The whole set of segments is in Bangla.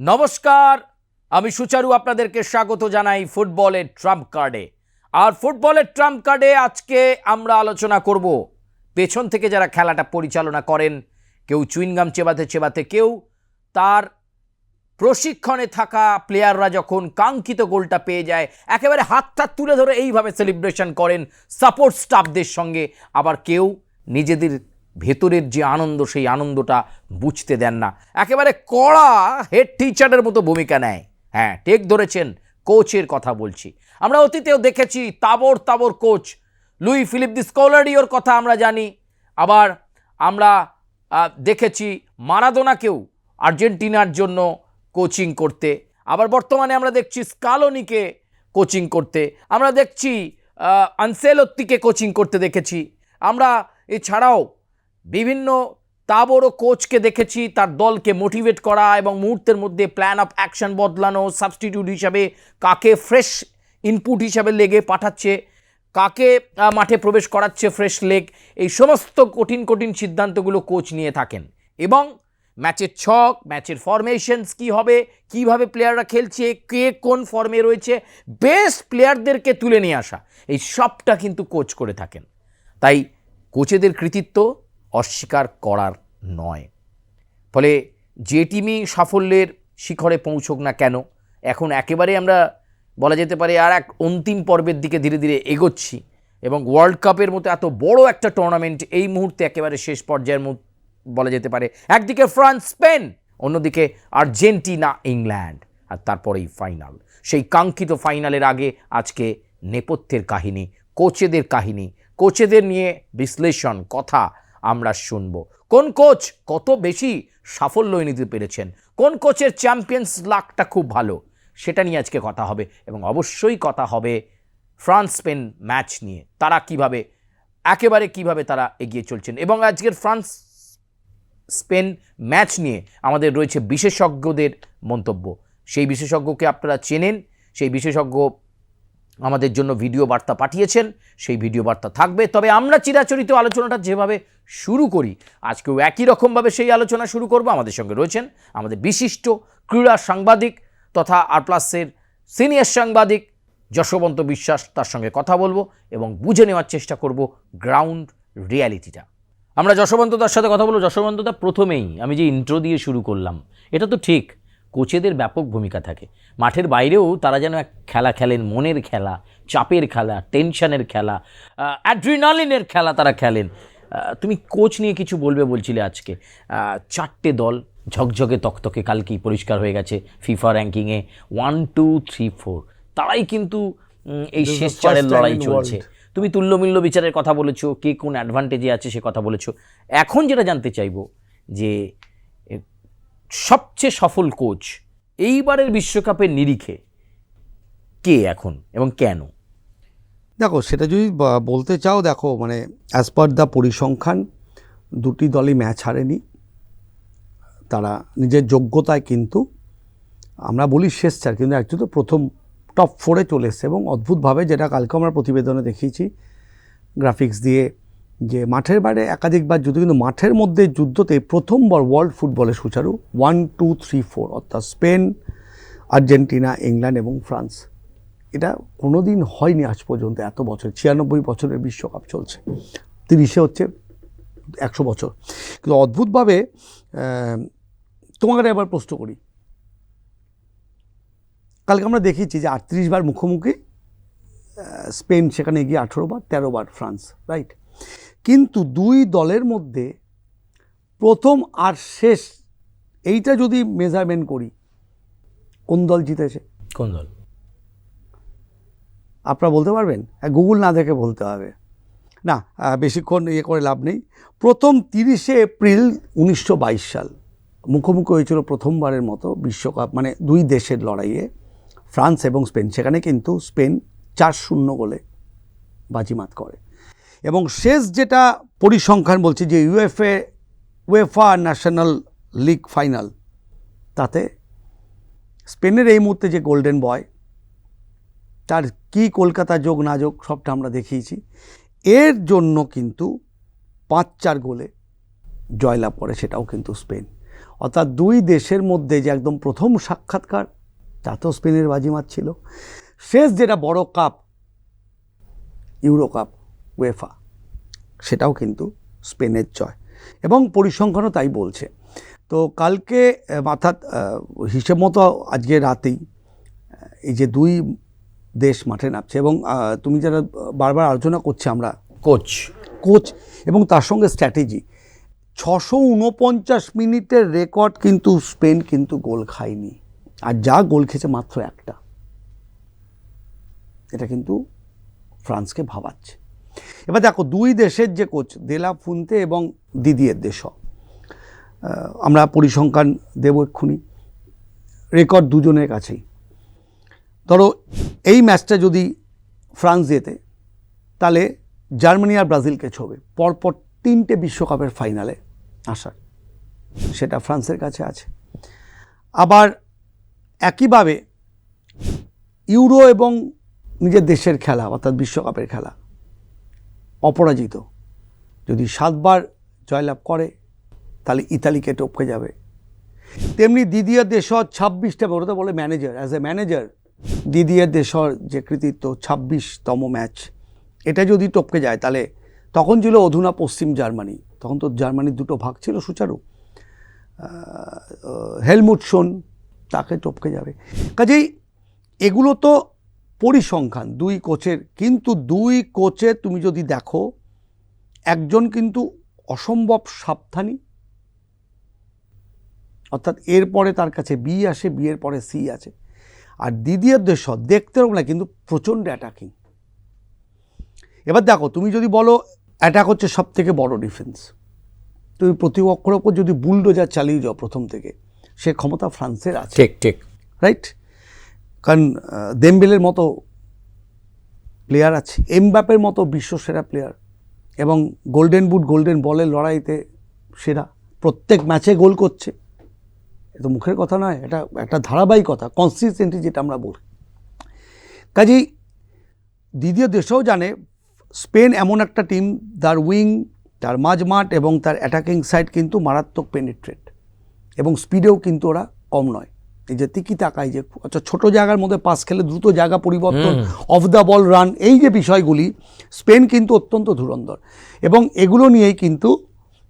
নমস্কার, আমি সুচারু আপনাদেরকে স্বাগত জানাই ফুটবলের ট্রাম্প কার্ডে। আর ফুটবলের ট্রাম্প কার্ডে আজকে আমরা আলোচনা করব পেছন থেকে যারা খেলাটা পরিচালনা করেন, কেউ চুইংগাম চেবাতে চেবাতে, কেউ তার প্রশিক্ষণে থাকা প্লেয়াররা যখন কাঙ্ক্ষিত গোলটা পেয়ে যায় একেবারে হাতটা তুলে ধরে এইভাবে সেলিব্রেশন করেন সাপোর্ট স্টাফদের সঙ্গে, আবার কেউ নিজেদের ভেতরের যে আনন্দ সেই আনন্দটা বুঝতে দেন না, একেবারে কড়া হেড টিচারের মতো ভূমিকা নেয়। হ্যাঁ, ঠিক ধরেছেন, কোচের কথা বলছি। আমরা অতীতেও দেখেছি তাবর তাবর কোচ, লুই ফিলিপ দি স্কলারিওর কথা আমরা জানি। আবার আমরা দেখেছি মারাদোনাকেও আর্জেন্টিনার জন্য কোচিং করতে। আবার বর্তমানে আমরা দেখছি স্কালোনিকে কোচিং করতে, আমরা দেখছি আনসেলোত্তিকে কোচিং করতে দেখেছি। আমরা এছাড়াও বিভিন্ন তাবড় কোচকে দেখেছি তার দলকে মোটিভেট করা এবং মুহূর্তের মধ্যে প্ল্যান অফ অ্যাকশন বদলানো, সাবস্টিটিউট হিসাবে কাকে ফ্রেশ ইনপুট হিসাবে লেগে পাঠাচ্ছে, কাকে মাঠে প্রবেশ করাচ্ছে ফ্রেশ লেগ, এই সমস্ত কঠিন কঠিন সিদ্ধান্তগুলো কোচ নিয়ে থাকেন। এবং ম্যাচের ছক, ম্যাচের ফরমেশনস কী হবে, কীভাবে প্লেয়াররা খেলছে, কে কোন ফর্মে রয়েছে, বেস্ট প্লেয়ারদেরকে তুলে নিয়ে আসা, এই সবটা কিন্তু কোচ করে থাকেন। তাই কোচেদের কৃতিত্ব অস্বীকার করার নয়। ফলে যে টিমই সাফল্যের শিখরে পৌঁছক না কেন, এখন একেবারে আমরা বলা যেতে পারে আর এক অন্তিম পর্বের দিকে ধীরে ধীরে এগোচ্ছি। এবং ওয়ার্ল্ড কাপের মতো এত বড় একটা টুর্নামেন্ট এই মুহূর্তে একেবারে শেষ পর্যায়ের বলা যেতে পারে। একদিকে ফ্রান্স স্পেন, অন্যদিকে আর্জেন্টিনা ইংল্যান্ড, আর তারপরেই ফাইনাল। সেই কাঙ্ক্ষিত ফাইনালের আগে আজকে নেপথ্যের কাহিনী, কোচেদের কাহিনী, কোচেদের নিয়ে বিশ্লেষণ, কথা আমরা শুনব। কোন কোচ কত বেশি সাফল্য নিতে পেরেছেন, কোন কোচের চ্যাম্পিয়ন্স লাকটা খুব ভালো, সেটা নিয়ে আজকে কথা হবে। এবং অবশ্যই কথা হবে ফ্রান্স স্পেন ম্যাচ নিয়ে, তারা কিভাবে তারা এগিয়ে চলছেন। এবং আজকের ফ্রান্স স্পেন ম্যাচ নিয়ে আমাদের রয়েছে বিশেষজ্ঞদের মন্তব্য। সেই বিশেষজ্ঞকে আপনারা চেনেন, সেই বিশেষজ্ঞ আমাদের জন্য ভিডিও বার্তা পাঠিয়েছেন, সেই ভিডিও বার্তা থাকবে। তবে আমরা চিরাচরিত আলোচনাটা যেভাবে শুরু করি আজকেও একই রকমভাবে সেই আলোচনা শুরু করব। আমাদের সঙ্গে রয়েছেন আমাদের বিশিষ্ট ক্রীড়া সাংবাদিক তথা আর প্লাসের সিনিয়র সাংবাদিক যশবন্ত বিশ্বাস, তার সঙ্গে কথা বলবো এবং বুঝে নেওয়ার চেষ্টা করব গ্রাউন্ড রিয়ালিটিটা। আমরা যশবন্তদার সাথে কথা বলবো। যশবন্তদা, প্রথমেই আমি যে ইন্ট্রো দিয়ে শুরু করলাম, এটা তো ঠিক, কোচেদের ব্যাপক ভূমিকা থাকে। মাঠের বাইরেও তারা যেন এক খেলা খেলেন, মনের খেলা, চাপের খেলা, টেনশনের খেলা, অ্যাড্রিনালিনের খেলা তারা খেলেন। তুমি কোচ নিয়ে কিছু বলবে বলছিলে আজকে। 4টে দল ঝকঝকে তকতকে, কালকেই পরিষ্কার হয়ে গেছে ফিফা র্যাঙ্কিংয়ে 1, 2, 3, 4 তারাই কিন্তু এই শেষ 4-এর লড়াই চলছে। তুমি তুল্যমূল্য বিচারের কথা বলেছো, কে কোন অ্যাডভান্টেজে আছে সে কথা বলেছো। এখন যেটা জানতে চাইবো যে সবচেয়ে সফল কোচ এইবারের বিশ্বকাপের নিরিখে কে এখন এবং কেন? দেখো, সেটা যদি বলতে চাও, দেখো মানে অ্যাজ পার দ্য পরিসংখ্যান দুটি দলই ম্যাচ হারেনি। তারা নিজের যোগ্যতায় কিন্তু আমরা বলি শেষ 4, কিন্তু অ্যাকচুয়ালি তো প্রথম টপ 4-এ চলে এসছে। এবং অদ্ভুতভাবে, যেটা কালকে আমরা প্রতিবেদনে দেখিয়েছি গ্রাফিক্স দিয়ে, যে মাঠের বাইরে একাধিকবার যুদ্ধ, কিন্তু মাঠের মধ্যে যুদ্ধতে প্রথমবার ওয়ার্ল্ড ফুটবলে সুচারু 1, 2, 3, 4 অর্থাৎ স্পেন, আর্জেন্টিনা, ইংল্যান্ড এবং ফ্রান্স। এটা কোনো দিন হয়নি আজ পর্যন্ত, এত বছর, 96 বছরের বিশ্বকাপ চলছে, 30-এ হচ্ছে 100 বছর। কিন্তু অদ্ভুতভাবে তোমাকে এবার প্রশ্ন করি, কালকে আমরা দেখেছি যে 38 বার মুখোমুখি স্পেন, সেখানে এগিয়ে 18 বার, 13 বার ফ্রান্স, রাইট? কিন্তু দুই দলের মধ্যে প্রথম আর শেষ এইটা যদি মেজারমেন্ট করি, কোন দল জিতেছে? কোন দল আপনারা বলতে পারবেন? গুগল না দেখে বলতে হবে না, বেশিক্ষণ করে লাভ নেই। প্রথম 30শে এপ্রিল 1922 সাল মুখোমুখি হয়েছিল প্রথমবারের মতো বিশ্বকাপ, মানে দুই দেশের লড়াইয়ে ফ্রান্স এবং স্পেন। সেখানে কিন্তু স্পেন 4-0 গোলে বাজিমাত করে। এবং শেষ যেটা পরিসংখ্যান বলছে যে উয়েফা ন্যাশনাল লিগ ফাইনাল, তাতে স্পেনের এই মুহূর্তে যে গোল্ডেন বয়, তার কি কলকাতা যোগ না যোগ সবটা আমরা দেখিয়েছি। এর জন্য কিন্তু 5-4 গোলে জয়লাভ করে, সেটাও কিন্তু স্পেন। অর্থাৎ দুই দেশের মধ্যে যে একদম প্রথম সাক্ষাৎকার, তাতেও স্পেনের বাজিমাত ছিল। শেষ যেটা বড় কাপ, ইউরো কাপ, উয়েফা, সেটাও কিন্তু স্পেনের জয়, এবং পরিসংখ্যানও তাই বলছে। তো কালকে অর্থাৎ হিসেব মতো আজকে রাতেই এই যে দুই দেশ মাঠে নামছে, এবং তুমি যারা বারবার আলোচনা করছে আমরা, কোচ এবং তার সঙ্গে স্ট্র্যাটেজি, 649 মিনিটের রেকর্ড কিন্তু স্পেন কিন্তু গোল খায়নি, আর যা গোল খেয়েছে মাত্র একটা। এটা কিন্তু ফ্রান্সকে ভাবাচ্ছে। এবার দেখো দুই দেশের যে কোচ দে লা ফুন্তে এবং দিদিয়ের দেশো, আমরা পরিসংখ্যান দেব এক্ষুনি, রেকর্ড দুজনের কাছেই। ধরো এই ম্যাচটা যদি ফ্রান্স জেতে, তাহলে জার্মানি আর ব্রাজিলকে ছোবে পরপর 3টে বিশ্বকাপের ফাইনালে আসার, সেটা ফ্রান্সের কাছে আছে। আবার একইভাবে ইউরো এবং নিজের দেশের খেলা অর্থাৎ বিশ্বকাপের খেলা অপরাজিত যদি 7বার জয়লাভ করে, তাহলে ইতালিকে টপকে যাবে। তেমনি দিদিয়ার দেশর 26টা, ওটা বলে manager, as a manager Didier দেশর যে কৃতিত্ব 26তম ম্যাচ, এটা যদি টপকে যায়, তাহলে তখন ছিল অধুনা পশ্চিম জার্মানি, তখন তো জার্মানির দুটো ভাগ ছিল সুচারু, হেলমুট শোন, তাকে টপকে যাবে। কাজেই এগুলো তো পরিসংখ্যান দুই কোচের, কিন্তু দুই কোচের তুমি যদি দেখো, একজন কিন্তু অসম্ভব সাবধানী, অর্থাৎ এরপরে তার কাছে বি আসে, বিয়ের পরে সি আছে। আর দিদিয়ার দেশর দেখতে হবে না, কিন্তু প্রচণ্ড অ্যাটাকিং। এবার দেখো তুমি যদি বলো অ্যাটাক হচ্ছে সব থেকে বড় ডিফেন্স, তুমি প্রতিপক্ষের ওপর যদি বুলডোজার চালিয়ে যাও প্রথম থেকে, সে ক্ষমতা ফ্রান্সের আছে। ঠিক রাইট, কারণ দেমবেলের মতো প্লেয়ার আছে, এমবাপের মতো বিশ্বসেরা প্লেয়ার, এবং গোল্ডেন বুট গোল্ডেন বলের লড়াইতে সেরা, প্রত্যেক ম্যাচে গোল করছে। এটা মুখের কথা নয়, এটা একটা ধারাবাহিকতা, কনসিস্টেন্সি যেটা আমরা বলি। কাজেই দ্বিতীয় দেশেও জানে স্পেন এমন একটা টিম, তার উইং, তার মাঝমাঠ এবং তার অ্যাটাকিং সাইড কিন্তু মারাত্মক পেনিট্রেট, এবং স্পিডেও কিন্তু ওরা কম নয়। এই যে তিকি তাকাই, যে আচ্ছা ছোটো জায়গার মধ্যে পাস খেলে দ্রুত জায়গা পরিবর্তন, অফ দ্য বল রান, এই যে বিষয়গুলি স্পেন কিন্তু অত্যন্ত ধুরন্ধর, এবং এগুলো নিয়েই কিন্তু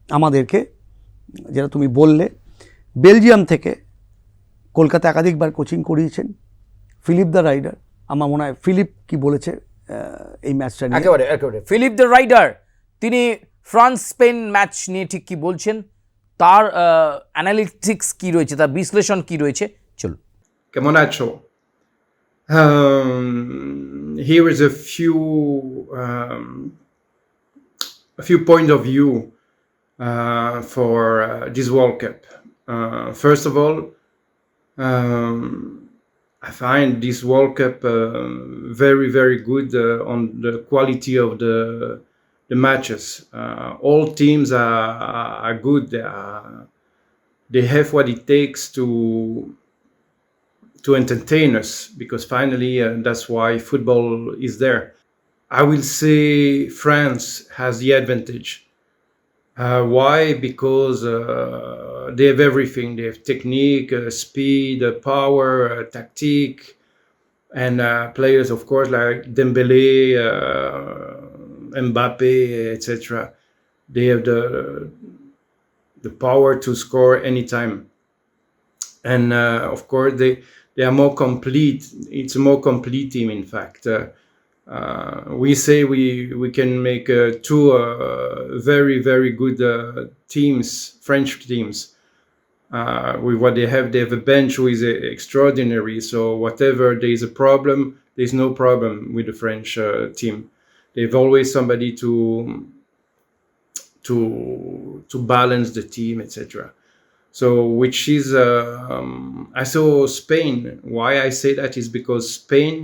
আমাদেরকে, যেটা তুমি বললে, বেলজিয়াম থেকে কলকাতা একাধিকবার কোচিং করিয়েছেন ফিলিপ দ্য রাইডার। আমার মনে হয় ফিলিপ কি বলেছে এই ম্যাচটা নিয়ে, একেবারে ফিলিপ দ্য রাইডার, তিনি ফ্রান্স স্পেন ম্যাচ নিয়ে ঠিক কি বলছেন, তার অ্যানালিটিক্স কি রয়েছে, তার বিশ্লেষণ কি রয়েছে, চলুন। Come on, Nacho. Here is a few points of view for this World Cup. First of all, I find this World Cup very, very good on the quality of the matches. All teams are good. They have what it takes to entertain us, because finally that's why football is there. I will say France has the advantage. Why? Because they have everything. They have technique, speed, power, tactique, and players, of course, like Dembélé, Mbappe, etc. They have the power to score anytime. And of course, they are more complete. It's a more complete team, in fact. We say we can make two very, very good teams, French teams. With what they have a bench who is extraordinary. So whatever there is a problem, there's no problem with the French team. They've always somebody to balance the team, etc. So, which is, I saw Spain. Why I say that is because Spain,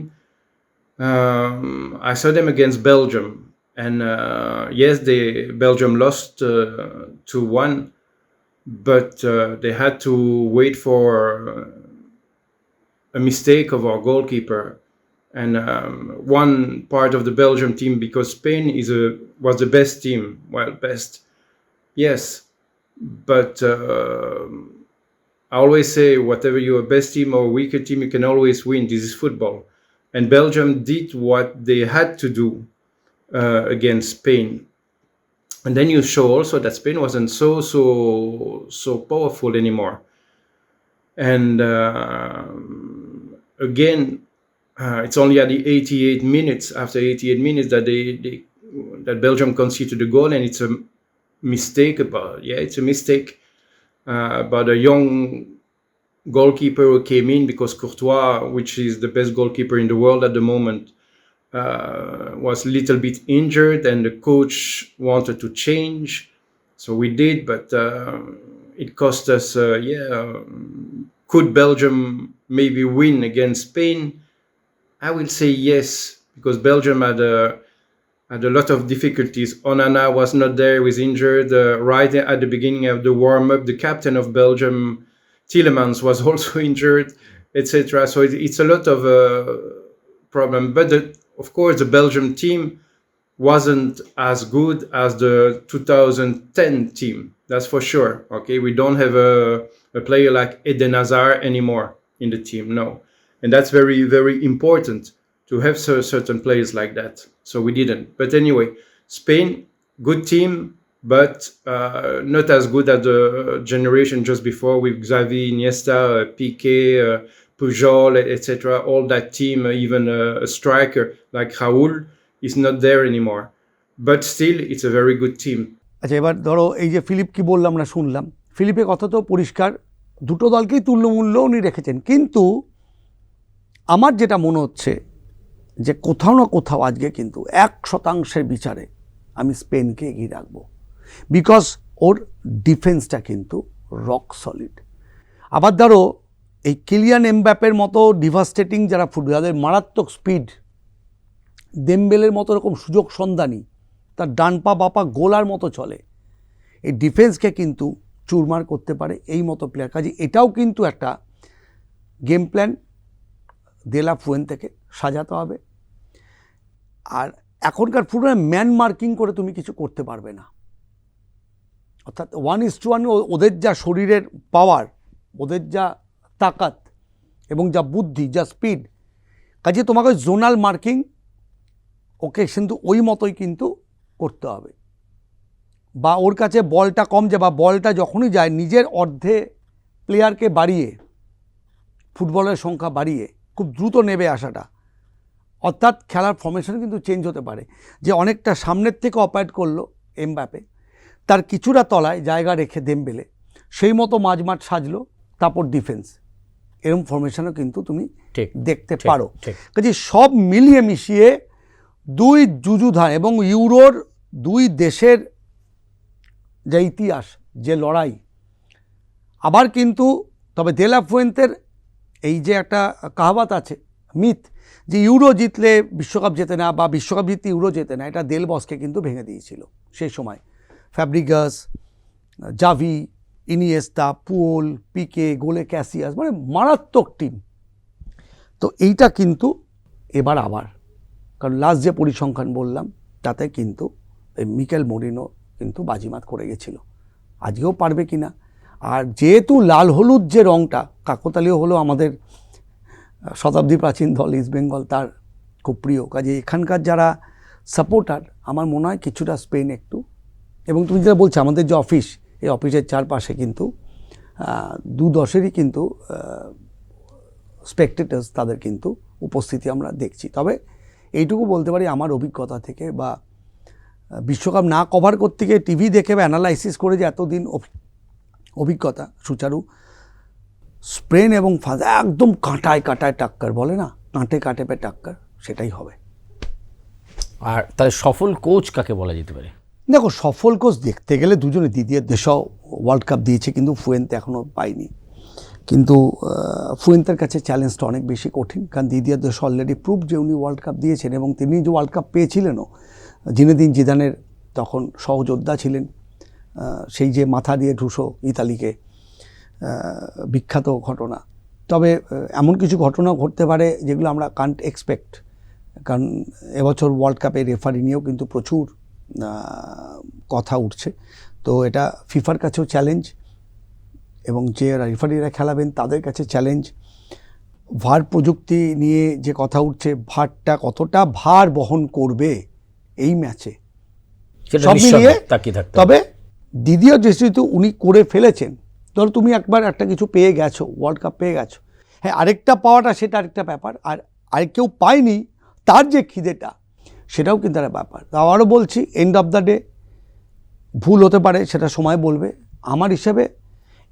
I saw them against Belgium. And yes, Belgium lost 2-1, but they had to wait for a mistake of our goalkeeper. And one part of the Belgium team, because Spain was the best team. Well, best, yes. But I always say, whatever your best team or weaker team, you can always win. This is football. And Belgium did what they had to do against Spain. And then you show also that Spain wasn't so powerful anymore. And again, it's only at the 88 minutes, after 88 minutes, that that Belgium conceded the goal, and it's a mistake it's a mistake about a young goalkeeper who came in, because Courtois, which is the best goalkeeper in the world at the moment, was a little bit injured, and the coach wanted to change, so we did, but it cost us. Could Belgium maybe win against Spain? I will say yes, because Belgium had a lot of difficulties. Onana was not there; he was injured right at the beginning of the warm-up. The captain of Belgium, Tielemans, was also injured, etc. So it's a lot of problem. But of course, the Belgium team wasn't as good as the 2010 team. That's for sure. Okay, we don't have a player like Eden Hazard anymore in the team. No, and that's very, very important to have certain players like that. So we didn't. But anyway, Spain, good team, but not as good as the generation just before, with Xavi, Iniesta, Piqué, Pujol, etc. All that team, even a striker like Raúl, is not there anymore. But still, it's a very good team. আচ্ছা, এবার ধরো এই যে ফিলিপ কি বললাম, আমরা শুনলাম, ফিলিপের কথা তো পরিষ্কার, দুটো দলকেই তুল্যমূল্য উনি রেখেছেন, কিন্তু আমার যেটা মনে হচ্ছে যে কোথাও না কোথাও আজকে কিন্তু 1% বিচারে আমি স্পেনকে এগিয়ে রাখবো, বিকজ ওর ডিফেন্সটা কিন্তু রক সলিড। আবার ধরো এই কিলিয়ান এমবাপের মতো ডিভাস্টেটিং যারা ফুটবল, যাদের মারাত্মক স্পিড, দেমবেলের মতো এরকম সুযোগ সন্ধানী, তার ডান পা বাপা গোলার মতো চলে, এই ডিফেন্সকে কিন্তু চুরমার করতে পারে এই মতো প্লেয়ার। কাজে এটাও কিন্তু একটা গেম প্ল্যান দে লা ফুয়েন্তে থেকে সাজাতে হবে। আর এখনকার ফুটবলে ম্যান মার্কিং করে তুমি কিছু করতে পারবে না, অর্থাৎ 1:1 ওদের যা শরীরের পাওয়ার, ওদের যা তাকাত এবং যা বুদ্ধি, যা স্পিড, কাজে তোমাকে জোনাল মার্কিং ওকে কিন্তু ওই মতোই কিন্তু করতে হবে। বা ওর কাছে বলটা কম যায়, বা বলটা যখনই যায় নিজের অর্ধে প্লেয়ারকে বাড়িয়ে, ফুটবলের সংখ্যা বাড়িয়ে খুব দ্রুত নেবে আসাটা, অর্থাৎ খেলার ফর্মেশন কিন্তু চেঞ্জ হতে পারে। যে অনেকটা সামনের থেকে অপারেট করলো এমবাপে, তার কিছুটা তলায় জায়গা রেখে দেমবেলে, সেই মতো মাঝমাঠ সাজলো, তারপর ডিফেন্স, এরকম ফর্মেশনও কিন্তু তুমি দেখতে পারো। কাজে সব মিলিয়ে মিশিয়ে দুই যুযুধান এবং ইউরোর দুই দেশের যে ইতিহাস, যে লড়াই, আবার কিন্তু তবে দে লা ফুয়েন্তের এই যে একটা কাহাবাত আছে, মিথ, যে ইউরো জিতলে বিশ্বকাপ জেতে না, বা বিশ্বকাপ জিতলে ইউরো জেতে না, এটা দেল বসকে কিন্তু ভেঙে দিয়েছিল সেই সময়। ফ্যাব্রিগাস, জাভি, ইনিয়েস্তা, পুয়োল, পিকে, গোলে ক্যাসিয়াস, মানে মারাত্মক টিম। তো এইটা কিন্তু এবার আবার, কারণ লাস্ট যে পরিসংখ্যান বললাম তাতে কিন্তু এই মিকেল মরিনো কিন্তু বাজিমাত করে গেছিল, আজকেও পারবে কি না। আর যেহেতু লাল হলুদ যে রঙটা কাকতালীয় হলো আমাদের শতাব্দী প্রাচীন দল ইস্ট বেঙ্গল, তার খুব প্রিয়, কাজে এখানকার যারা সাপোর্টার আমার মনে হয় কিছুটা স্পেন একটু, এবং তুমি যেটা বলছো আমাদের যে অফিস, এই অফিসের চারপাশে কিন্তু দু দশেরই কিন্তু স্পেকটেটার্স, তাদের কিন্তু উপস্থিতি আমরা দেখছি। তবে এইটুকু বলতে পারি আমার অভিজ্ঞতা থেকে, বা বিশ্বকাপ না কভার করতে গিয়ে টিভি দেখে বা অ্যানালাইসিস করে যে এতদিন অভিজ্ঞতা সুচারু, স্পেন এবং ফ্রান্স একদম কাঁটায় কাঁটায় টাক্কার, বলে না কাঁটে কাঁটে পে টাক্কার, সেটাই হবে। আর তাহলে সফল কোচ কাকে বলা যেতে পারে? দেখো, সফল কোচ দেখতে গেলে দুজনে, দিদিয়ার দেশাও ওয়ার্ল্ড কাপ দিয়েছে কিন্তু ফুয়েন্তে এখনও পায়নি, কিন্তু ফুয়েন্তের কাছে চ্যালেঞ্জটা অনেক বেশি কঠিন, কারণ দিদিয়ার দেশ অলরেডি প্রুভ যে উনি ওয়ার্ল্ড কাপ দিয়েছেন, এবং তিনি যে ওয়ার্ল্ড কাপ পেয়েছিলেনও, জিনেদিন জিদানের তখন সহযোদ্ধা ছিলেন, সেই যে মাথা দিয়ে ঢুসো ইতালিকে, বিখ্যাত ঘটনা। তবে এমন কিছু ঘটনা ঘটতে পারে যেগুলো আমরা কান্ট এক্সপেক্ট, কারণ এবছর ওয়ার্ল্ড কাপে রেফারি নিয়েও কিন্তু প্রচুর কথা উঠছে, তো এটা ফিফার কাছেও চ্যালেঞ্জ, এবং যে রেফারিরা খেলাবেন তাদের কাছে চ্যালেঞ্জ। ভার প্রযুক্তি নিয়ে যে কথা উঠছে, ভারটা কতটা ভার বহন করবে এই ম্যাচে সেটা সব মিলিয়ে। নিঃসন্দেহে তাকিয়ে থাকতে হবে। তবে দ্বিতীয় যেহেতু উনি করে ফেলেছেন, ধরো তুমি একবার একটা কিছু পেয়ে গেছো, ওয়ার্ল্ড কাপ পেয়ে গেছো, হ্যাঁ আরেকটা পাওয়াটা সেটা আরেকটা ব্যাপার, আর কেউ পায়নি তার যে খিদেটা সেটাও কিন্তু একটা ব্যাপার। আবারও বলছি, এন্ড অফ দ্য ডে ভুল হতে পারে, সেটা সময় বলবে। আমার হিসেবে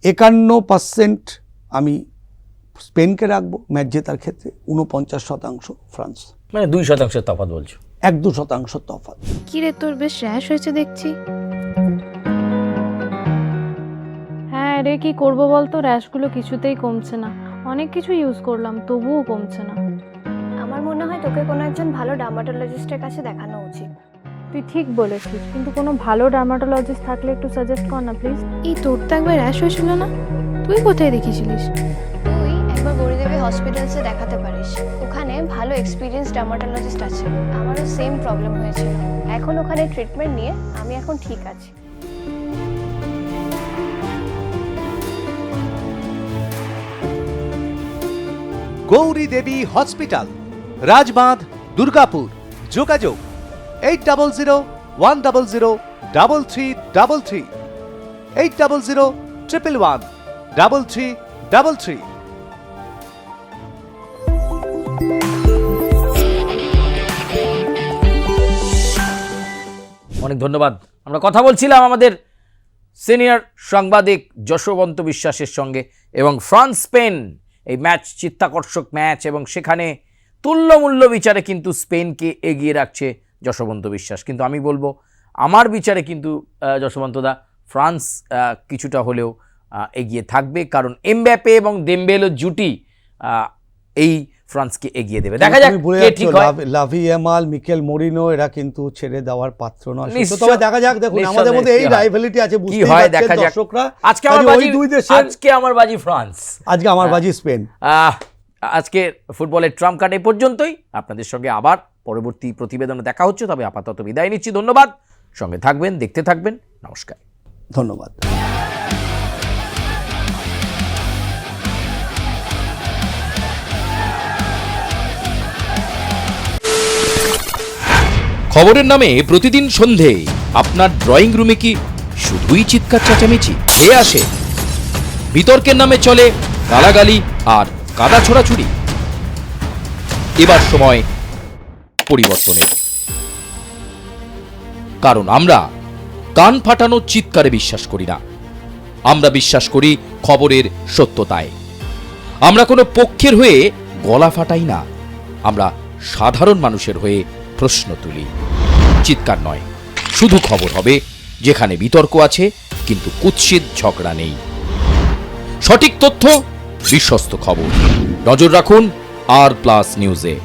51% আমি স্পেনকে রাখবো ম্যাচ জেতার ক্ষেত্রে, 49% ফ্রান্স। মানে 2% তফাৎ বলছো? 1-2% তফাৎ। কি রে, তোর বেশ র্যাশ হয়েছে দেখছি। হ্যাঁ রে, কি করব বলতো, র্যাশগুলো কিছুতেই কমছে না। অনেক কিছু ইউজ করলাম তবুও কমছে না। আমার মনে হয় তোকে কোনো একজন ভালো ডার্মাটোলজিস্টের কাছে দেখানো উচিত। তুই ঠিক বলেছিস, কিন্তু কোনো ভালো ডার্মাটোলজিস্ট থাকলে একটু সাজেস্ট কর না প্লিজ। এই তোর তো একবার র্যাশ হয়েছিল না? তুই কোথায় দেখিয়েছিলিস? তুই একবার গৌরীদেবী হসপিটালসে দেখাতে পারিস, ওখানে ভালো এক্সপিরিয়েন্স ডার্মাটোলজিস্ট আছে। আমারও সেম প্রবলেম হয়েছিল, এখন ওখানে ট্রিটমেন্ট নিয়ে আমি এখন ঠিক আছি। গৌরী দেবী হসপিটাল, রাজবাঁধ, দুর্গাপুর। যোগাযোগ 8001003333, 8001113333। অনেক ধন্যবাদ। আমরা কথা বলছিলাম আমাদের সিনিয়র সাংবাদিক যশবন্ত বিশ্বাসের সঙ্গে, এবং ফ্রান্স স্পেন এই ম্যাচ চিত্তাকর্ষক ম্যাচ, এবং সেখানে তুল্যমূল্য বিচারে কিন্তু স্পেনকে এগিয়ে রাখছে যশবন্ত বিশ্বাস। কিন্তু আমি বলবো আমার বিচারে কিন্তু যশবন্তদা ফ্রান্স কিছুটা হলেও এগিয়ে থাকবে, কারণ এমবাপ্পে এবং দেমবেলের জুটি এই ফ্রান্সকে এগিয়ে দেবে। দেখা যাক কে ঠিক হয়। লাভি ইয়ামাল, মিকেল মরিনো এরা কিন্তু ছেড়ে দেওয়ার পাত্র নয়। নিশ্চয়। তবে দেখা যাক, দেখুন আমাদের মধ্যে এই রাইভালিটি আছে, কি বুঝতেই হয় পারছেন দেখা যাক। দর্শকরা। আজকে আমার বাজি, ওই দুই দেশের, আজকে আমার বাজি ফ্রান্স, আজকে আমার বাজি স্পেন। আজকে ফুটবলের ট্রাম্প কার্ড এই পর্যন্তই। আপনাদের সঙ্গে আবার পরবর্তী প্রতিবেদনে দেখা হচ্ছে, তবে আপাতত বিদায় নিচ্ছি। ধন্যবাদ, সঙ্গে থাকবেন, দেখতে থাকবেন। নমস্কার, ধন্যবাদ। খবরের নামে প্রতিদিন সন্ধে আপনার ড্রয়িং রুমে কি শুধুই চিৎকার চেঁচামেচি খেয়ে আসে? বিতর্কের নামে চলে গালাগালি আর কাদা ছোড়াছুড়ি। এবার সময় পরিবর্তনের, কারণ আমরা কান ফাটানো চিৎকারে বিশ্বাস করি না। আমরা বিশ্বাস করি খবরের সত্যতায়। আমরা কোনো পক্ষের হয়ে গলা ফাটাই না, আমরা সাধারণ মানুষের হয়ে প্রশ্ন তুলি। চিৎকার নয়, শুধু খবর হবে, যেখানে বিতর্ক আছে কিন্তু কুৎসিত ঝগড়া নেই। সঠিক তথ্য, বিশ্বস্ত খবর। নজর রাখুন আর প্লাস নিউজে।